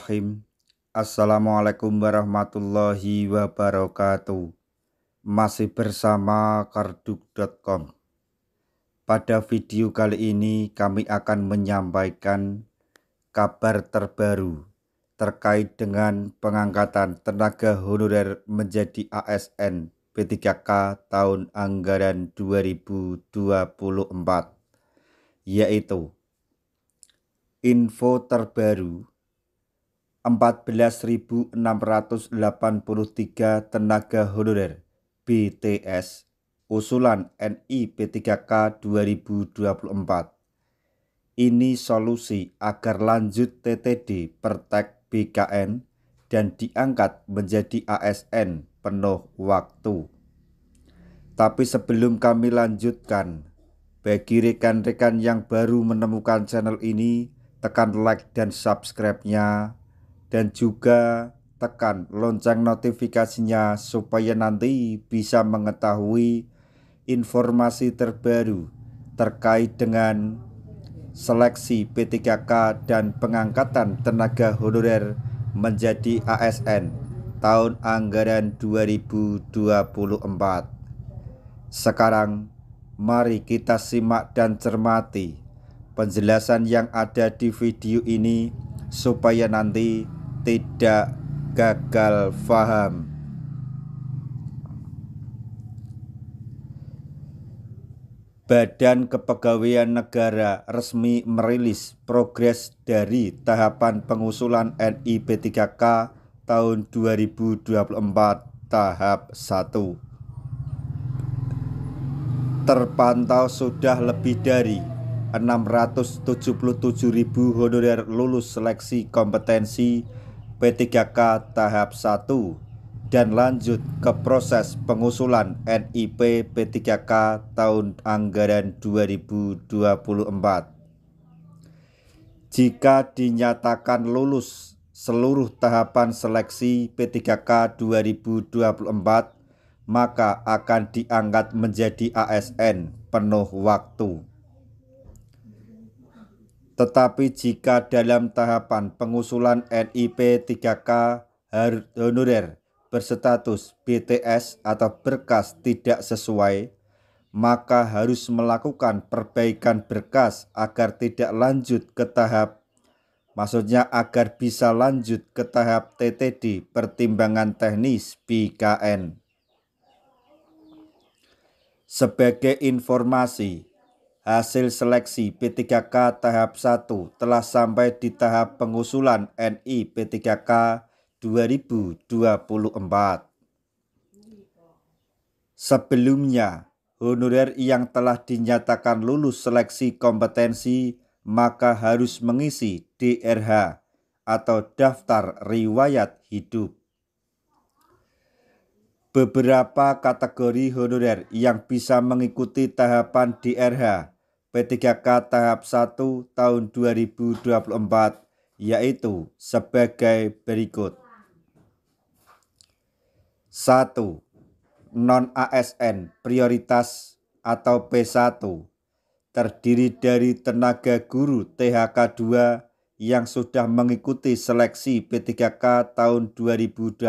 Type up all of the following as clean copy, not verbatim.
Bismillahirrahmanirrahim. Assalamualaikum warahmatullahi wabarakatuh. Masih bersama karduk.com. Pada video kali ini kami akan menyampaikan kabar terbaru terkait dengan pengangkatan tenaga honorer menjadi ASN P3K tahun anggaran 2024, yaitu info terbaru 14.683 tenaga honorer BTS usulan NI P3K 2024. Ini solusi agar lanjut TTD Pertek BKN dan diangkat menjadi ASN penuh waktu. Tapi sebelum kami lanjutkan, bagi rekan-rekan yang baru menemukan channel ini, tekan like dan subscribe-nya, dan juga tekan lonceng notifikasinya supaya nanti bisa mengetahui informasi terbaru terkait dengan seleksi P3K dan pengangkatan tenaga honorer menjadi ASN tahun anggaran 2024. Sekarang mari kita simak dan cermati penjelasan yang ada di video ini supaya nanti tidak gagal paham. Badan Kepegawaian Negara resmi merilis progres dari tahapan pengusulan NI P3K tahun 2024 tahap 1. Terpantau sudah lebih dari 677.000 honorer lulus seleksi kompetensi P3K tahap 1 dan lanjut ke proses pengusulan NIP P3K tahun anggaran 2024. Jika dinyatakan lulus seluruh tahapan seleksi P3K 2024, maka akan diangkat menjadi ASN penuh waktu. Tetapi jika dalam tahapan pengusulan NIP 3K honorer berstatus BTS atau berkas tidak sesuai, maka harus melakukan perbaikan berkas agar tidak lanjut ke tahap, maksudnya agar bisa lanjut ke tahap TTD pertimbangan teknis BKN. Sebagai informasi, hasil seleksi P3K tahap 1 telah sampai di tahap pengusulan NI P3K 2024. Sebelumnya, honorer yang telah dinyatakan lulus seleksi kompetensi maka harus mengisi DRH atau daftar riwayat hidup. Beberapa kategori honorer yang bisa mengikuti tahapan DRH P3K tahap 1 tahun 2024 yaitu sebagai berikut. 1. Non-ASN prioritas atau P1 terdiri dari tenaga guru THK 2 yang sudah mengikuti seleksi P3K tahun 2021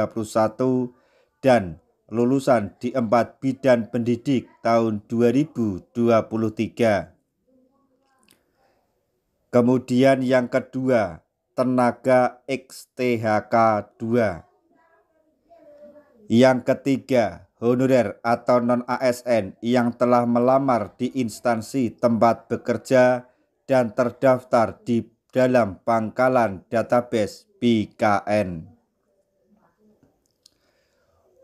dan lulusan di 4 bidang pendidik tahun 2023. Kemudian yang kedua, tenaga XTHK 2. Yang ketiga, honorer atau non-ASN yang telah melamar di instansi tempat bekerja dan terdaftar di dalam pangkalan database BKN.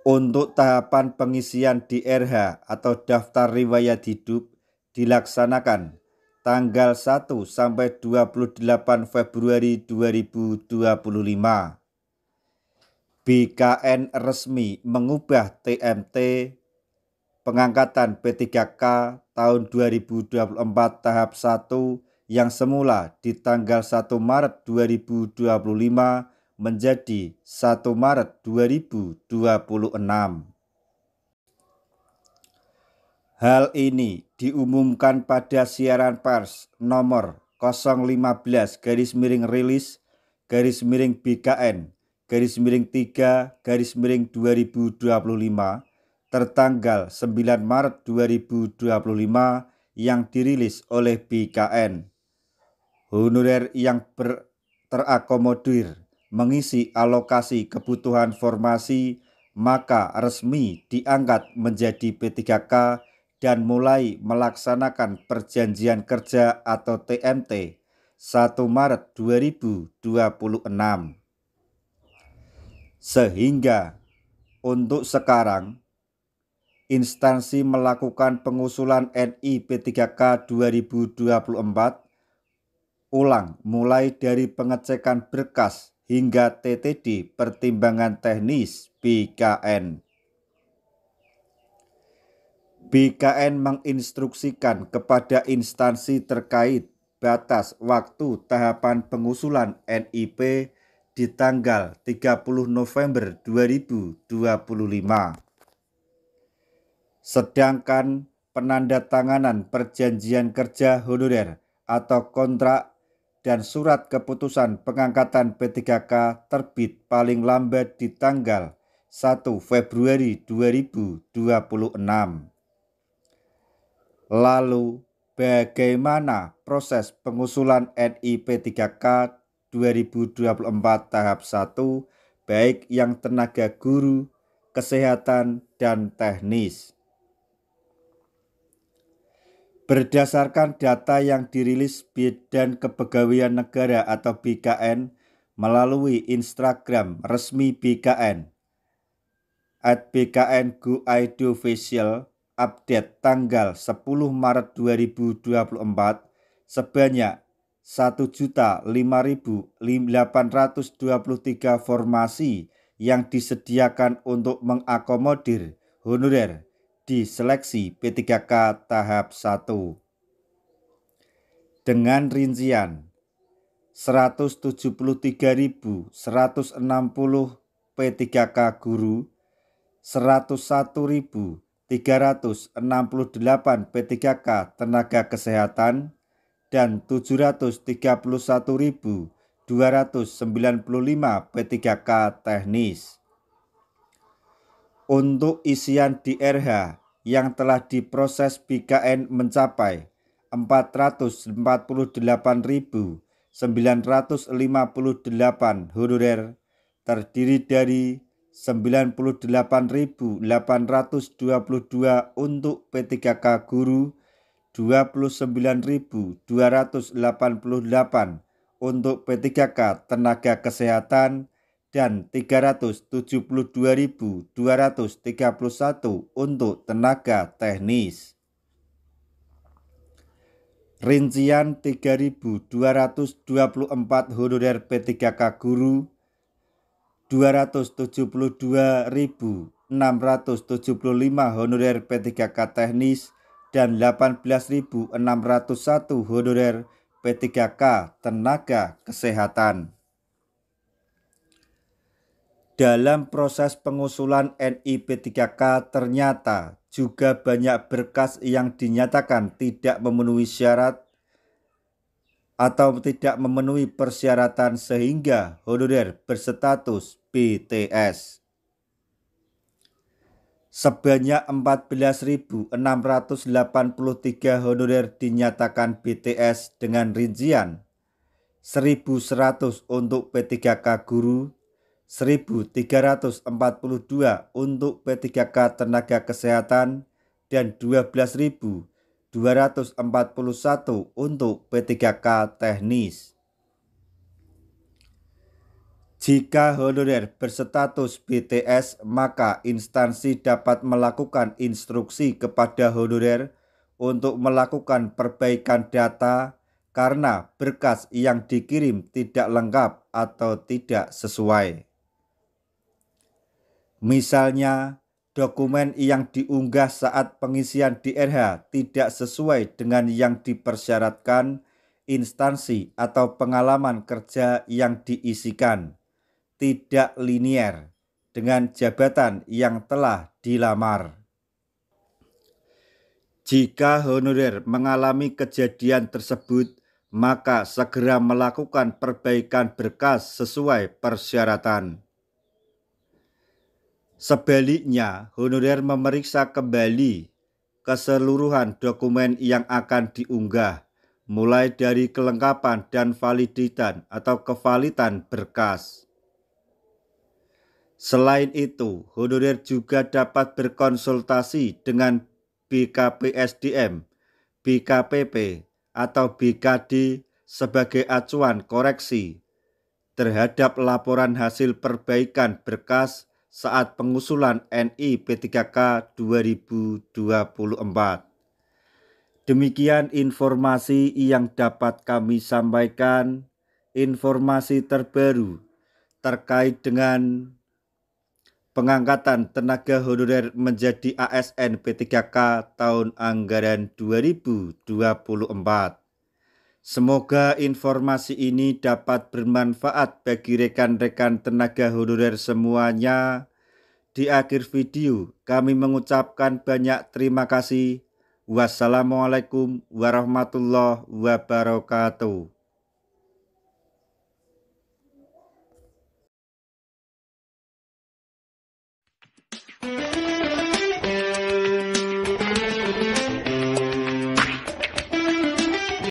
Untuk tahapan pengisian DRH atau daftar riwayat hidup dilaksanakan tanggal 1 sampai 28 Februari 2025. BKN resmi mengubah TMT pengangkatan P3K tahun 2024 tahap 1 yang semula di tanggal 1 Maret 2025 menjadi 1 Maret 2026. Hal ini diumumkan pada siaran pers nomor 015/rilis BKN-3/2025 tertanggal 9 Maret 2025 yang dirilis oleh BKN. Honorer yang terakomodir mengisi alokasi kebutuhan formasi maka resmi diangkat menjadi P3K dan mulai melaksanakan perjanjian kerja atau TMT 1 Maret 2026. Sehingga untuk sekarang instansi melakukan pengusulan NI P3K 2024 ulang mulai dari pengecekan berkas hingga TTD pertimbangan teknis BKN. BKN menginstruksikan kepada instansi terkait batas waktu tahapan pengusulan NIP di tanggal 30 November 2025. Sedangkan penandatanganan perjanjian kerja honorer atau kontrak dan surat keputusan pengangkatan P3K terbit paling lambat di tanggal 1 Februari 2026. Lalu, bagaimana proses pengusulan NI P3K 2024 tahap 1 baik yang tenaga guru, kesehatan, dan teknis? Berdasarkan data yang dirilis Badan Kepegawaian Negara atau BKN melalui Instagram resmi BKN @bkn.go.id/official update tanggal 10 Maret 2024 sebanyak 1.005.823 formasi yang disediakan untuk mengakomodir honorer di seleksi P3K tahap 1 dengan rincian 173.160 P3K guru, 101.368 P3K tenaga kesehatan, dan 731.295 P3K teknis. Untuk isian di RH yang telah diproses BKN mencapai 448.958 honorer, terdiri dari 98.822 untuk P3K guru, 29.288 untuk P3K tenaga kesehatan, dan 372.231 untuk tenaga teknis. Rincian 3.224 honorer P3K guru, 272.675 honorer P3K teknis, dan 18.601 honorer P3K tenaga kesehatan. Dalam proses pengusulan NI P3K ternyata juga banyak berkas yang dinyatakan tidak memenuhi syarat atau tidak memenuhi persyaratan sehingga honorer berstatus BTS. Sebanyak 14.683 honorer dinyatakan BTS dengan rincian 1.100 untuk P3K guru, 1.342 untuk P3K tenaga kesehatan, dan 12.241 untuk P3K teknis. Jika honorer berstatus BTS, maka instansi dapat melakukan instruksi kepada honorer untuk melakukan perbaikan data karena berkas yang dikirim tidak lengkap atau tidak sesuai. Misalnya, dokumen yang diunggah saat pengisian DRH tidak sesuai dengan yang dipersyaratkan instansi atau pengalaman kerja yang diisikan tidak linier dengan jabatan yang telah dilamar. Jika honorer mengalami kejadian tersebut, maka segera melakukan perbaikan berkas sesuai persyaratan. Sebaliknya, honorer memeriksa kembali keseluruhan dokumen yang akan diunggah, mulai dari kelengkapan dan validitas atau kevalidan berkas. Selain itu, honorer juga dapat berkonsultasi dengan BKPSDM, BKPP, atau BKD sebagai acuan koreksi terhadap laporan hasil perbaikan berkas saat pengusulan NI P3K 2024. Demikian informasi yang dapat kami sampaikan. Informasi terbaru terkait dengan pengangkatan tenaga honorer menjadi ASN P3K tahun anggaran 2024. Semoga informasi ini dapat bermanfaat bagi rekan-rekan tenaga honorer semuanya. Di akhir video, kami mengucapkan banyak terima kasih. Wassalamualaikum warahmatullahi wabarakatuh.